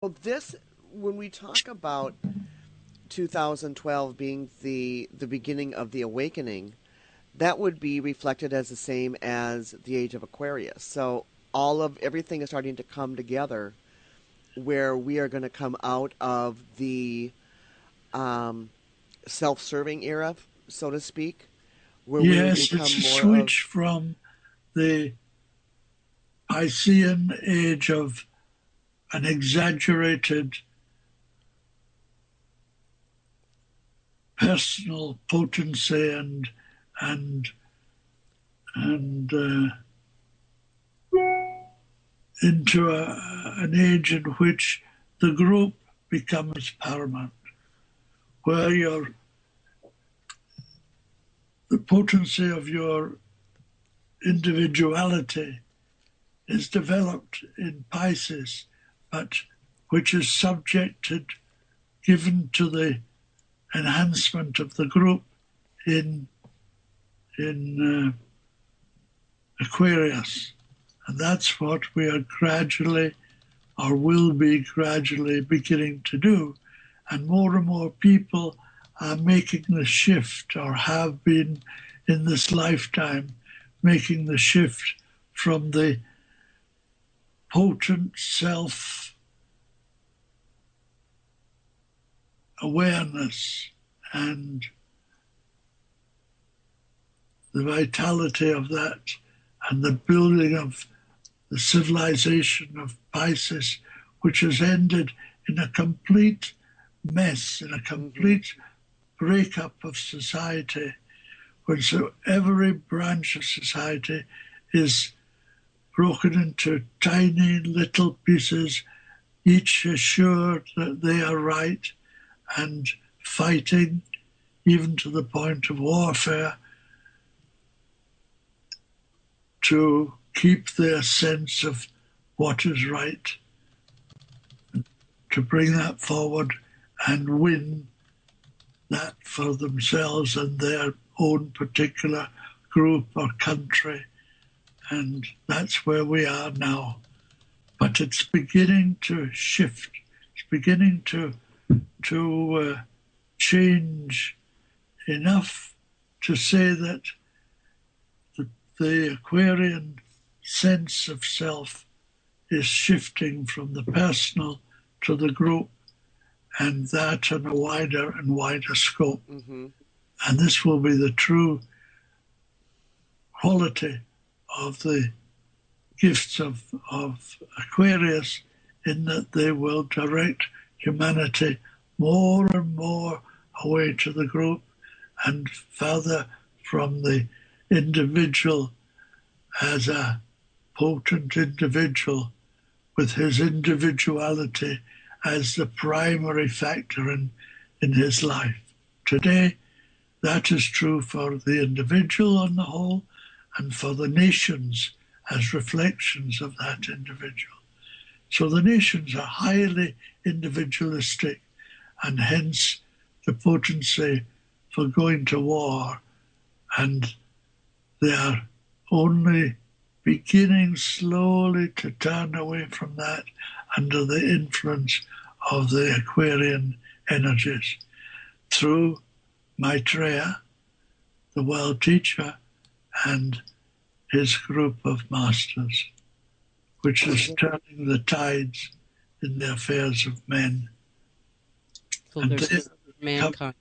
Well, this, when we talk about 2012 being the beginning of the awakening, that would be reflected as the same as the age of Aquarius. So all of everything is starting to come together, where we are going to come out of the um, self-serving era, so to speak, where we will Yes, it's become a more of. switch from the Piscean age of an exaggerated personal potency and and into an age in which the group becomes paramount, where the potency of your individuality is developed in Pisces, but which is subjected, given to the enhancement of the group in Aquarius. And that's what we are gradually, or will be gradually, beginning to do. And more people are making the shift, or have been in this lifetime, making the shift from the potent self awareness and the vitality of that, and the building of the civilization of Pisces, which has ended in a complete mess, in a complete breakup of society, when so every branch of society is broken into tiny little pieces, each assured that they are right and fighting, even to the point of warfare, to keep their sense of what is right, to bring that forward and win that for themselves and their own particular group or country. And that's where we are now. But it's beginning to shift. It's beginning to change enough to say that the Aquarian sense of self is shifting from the personal to the group, and that on a wider and wider scope. And this will be the true quality of the gifts of Aquarius, in that they will direct humanity more and more away to the group and further from the individual as a potent individual with his individuality as the primary factor in his life. Today, that is true for the individual on the whole, and for the nations as reflections of that individual. So the nations are highly individualistic, and hence the potency for going to war, and they are only beginning slowly to turn away from that under the influence of the Aquarian energies through Maitreya, the world teacher, and his group of masters, which is turning the tides in the affairs of men. So there's mankind.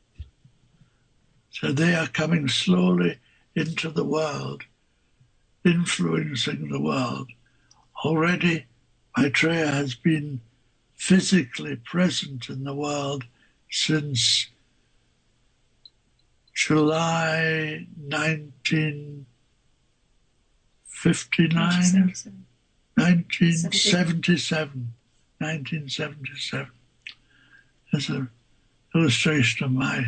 So they are coming slowly into the world, influencing the world. Already, Maitreya has been physically present in the world since July 1959, 1977. There's an illustration of my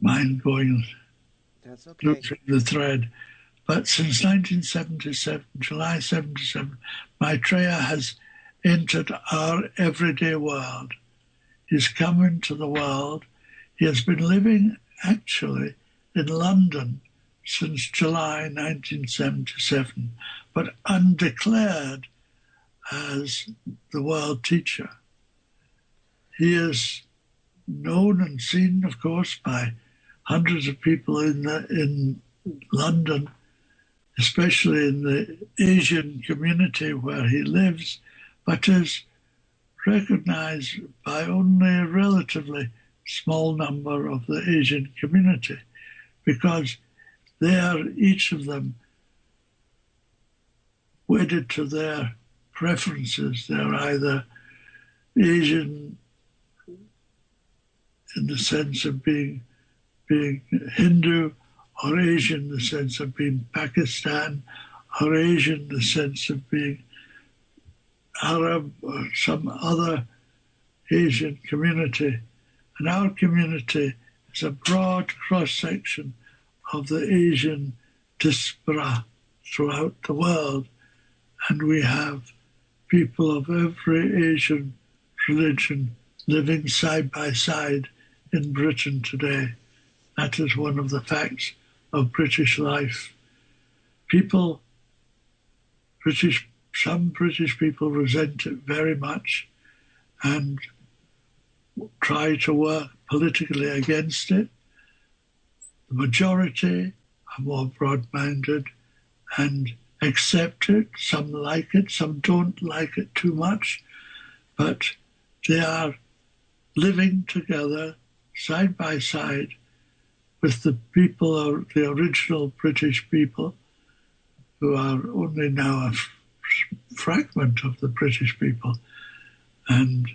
mind going, That's okay. losing the thread. But since 1977, July 77, Maitreya has entered our everyday world. He's come into the world. He has been living actually in London since July 1977, but undeclared as the world teacher. He is known and seen, of course, by hundreds of people in London, especially in the Asian community where he lives, but is recognized by only a relatively small number of the Asian community, because they are, each of them, wedded to their preferences. They're either Asian in the sense of being Hindu, or Asian in the sense of being Pakistan, or Asian in the sense of being Arab or some other Asian community. And our community is a broad cross-section of the Asian diaspora throughout the world. And we have people of every Asian religion living side by side in Britain today. That is one of the facts of British life. Some British people resent it very much and try to work politically against it. The majority are more broad-minded and accept it. Some like it, some don't like it too much, but they are living together side by side with the people, or the original British people, who are only now a fragment of the British people, and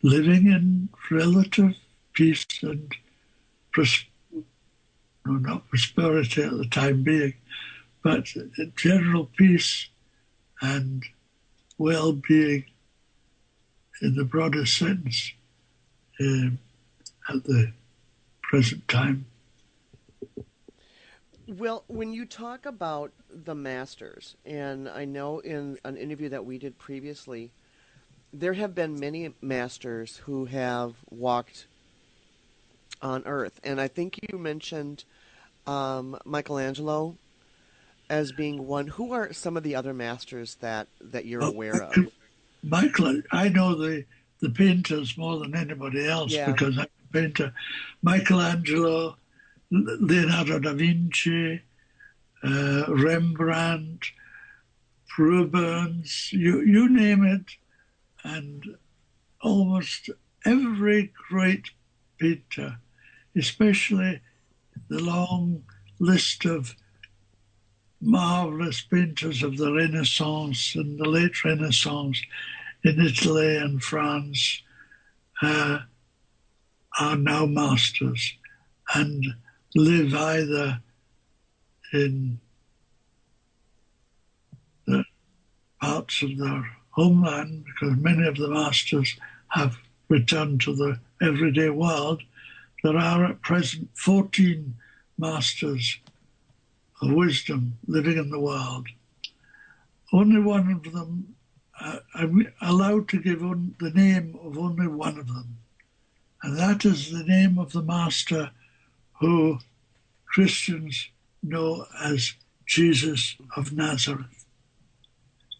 living in relative peace and not prosperity at the time being, but general peace and well-being in the broadest sense at the present time. Well, when you talk about the masters, and I know in an interview that we did previously, there have been many masters who have walked on Earth, and I think you mentioned Michelangelo as being one. Who are some of the other masters that you're aware of? Michael, I know the painters more than anybody else, because I'm a painter. Michelangelo, Leonardo da Vinci, Rembrandt, Rubens, you name it, and almost every great painter, especially the long list of marvelous painters of the Renaissance and the late Renaissance in Italy and France, are now masters and live either in the parts of their homeland, because many of the masters have returned to the everyday world. There are at present 14 masters of wisdom living in the world. Only one of them, I'm allowed to give the name of only one of them, and that is the name of the master who Christians know as Jesus of Nazareth.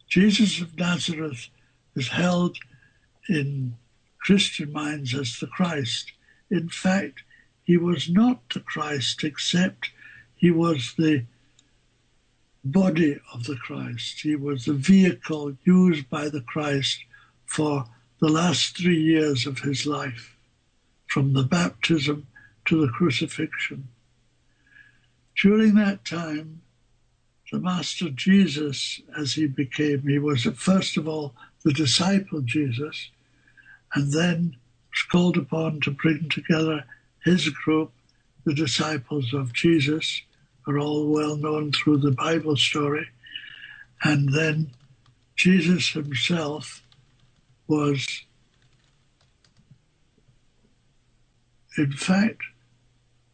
Jesus of Nazareth is held in Christian minds as the Christ. In fact, he was not the Christ, except he was the body of the Christ. He was the vehicle used by the Christ for the last 3 years of his life, from the baptism to the crucifixion. During that time, the Master Jesus, as he became, he was first of all the disciple Jesus, and then was called upon to bring together his group, the disciples of Jesus, are all well known through the Bible story. And then Jesus himself was, in fact,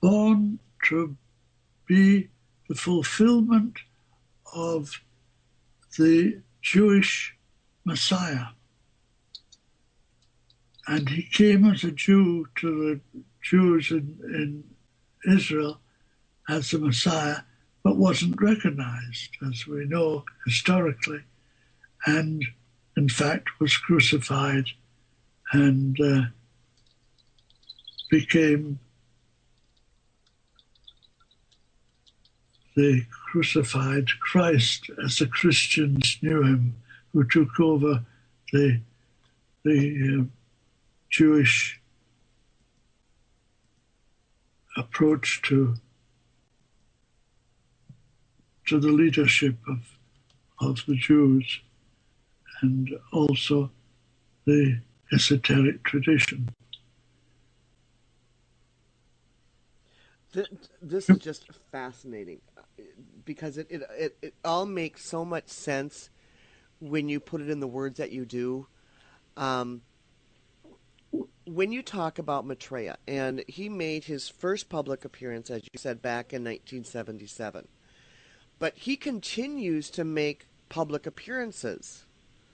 born to be the fulfillment of the Jewish Messiah. And he came as a Jew to the Jews in Israel as the Messiah, but wasn't recognized, as we know historically. And in fact, was crucified and became the crucified Christ as the Christians knew him, who took over the Jewish approach to the leadership of the Jews, and also the esoteric tradition. This is just fascinating because it all makes so much sense when you put it in the words that you do. When you talk about Maitreya, and he made his first public appearance, as you said, back in 1977, but he continues to make public appearances.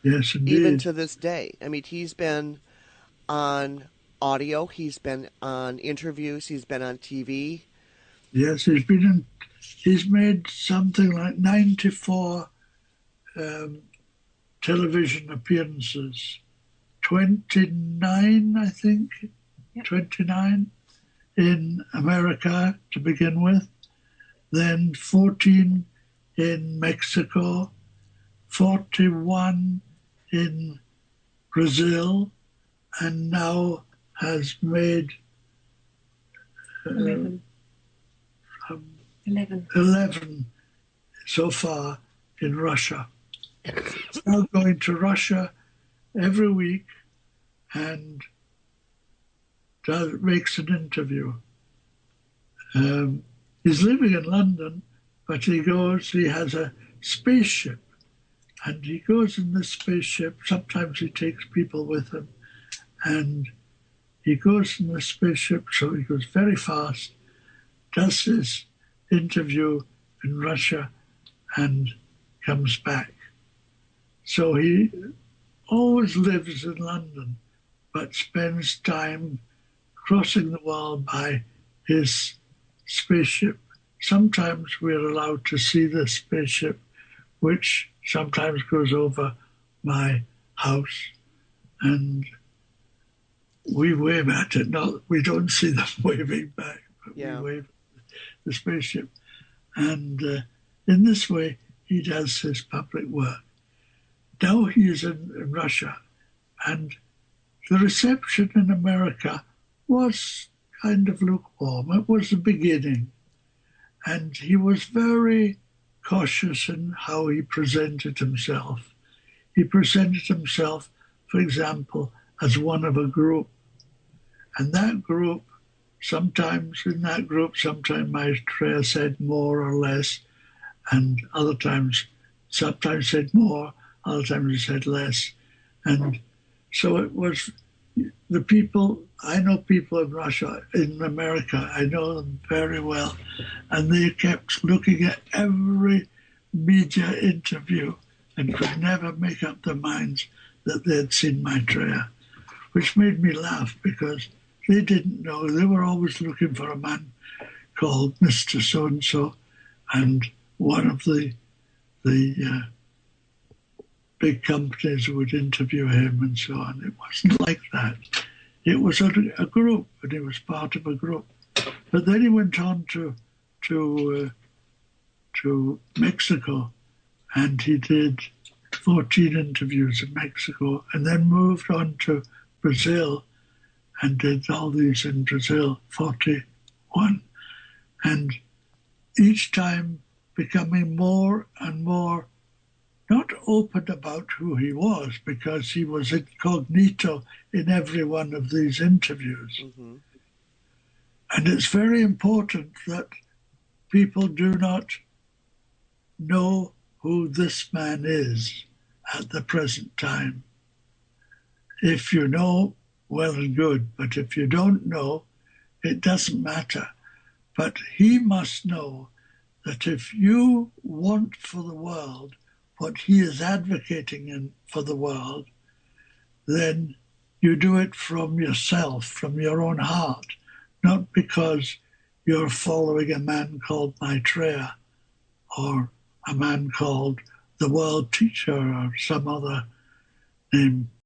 Yes, indeed. Even to this day. I mean, he's been on audio, he's been on interviews, he's been on TV. Yes, he's made something like 94 television appearances. 29, I think, yep. 29 in America to begin with, then 14 in Mexico, 41 in Brazil, and now has made 11 so far in Russia. He's now going to Russia every week and makes an interview. He's living in London, but he has a spaceship, and he goes in this spaceship. Sometimes he takes people with him, and he goes in the spaceship, so he goes very fast, does his interview in Russia, and comes back. So he always lives in London, but spends time crossing the world by his spaceship. Sometimes we're allowed to see the spaceship, which sometimes goes over my house, and we wave at it. No, we don't see them waving back, but we wave at the spaceship. And in this way, he does his public work. Now he is in Russia, and the reception in America was kind of lukewarm. It was the beginning, and he was very cautious in how he presented himself. He presented himself, for example, as one of a group, and that group, sometimes Maitreya said more or less, and sometimes said more, other times he said less. And so it was the people, I know people in Russia, in America, I know them very well, and they kept looking at every media interview and could never make up their minds that they had seen Maitreya, which made me laugh because they didn't know. They were always looking for a man called Mr. So-and-so, and one of the big companies would interview him and so on. It wasn't like that. It was a group, and he was part of a group. But then he went on to Mexico, and he did 14 interviews in Mexico, and then moved on to Brazil and did all these in Brazil, 41. And each time becoming more and more not open about who he was, because he was incognito in every one of these interviews. Mm-hmm. And it's very important that people do not know who this man is at the present time. If you know, well and good, but if you don't know, it doesn't matter. But he must know that if you want for the world what he is advocating for the world, then you do it from yourself, from your own heart, not because you're following a man called Maitreya or a man called the World Teacher or some other name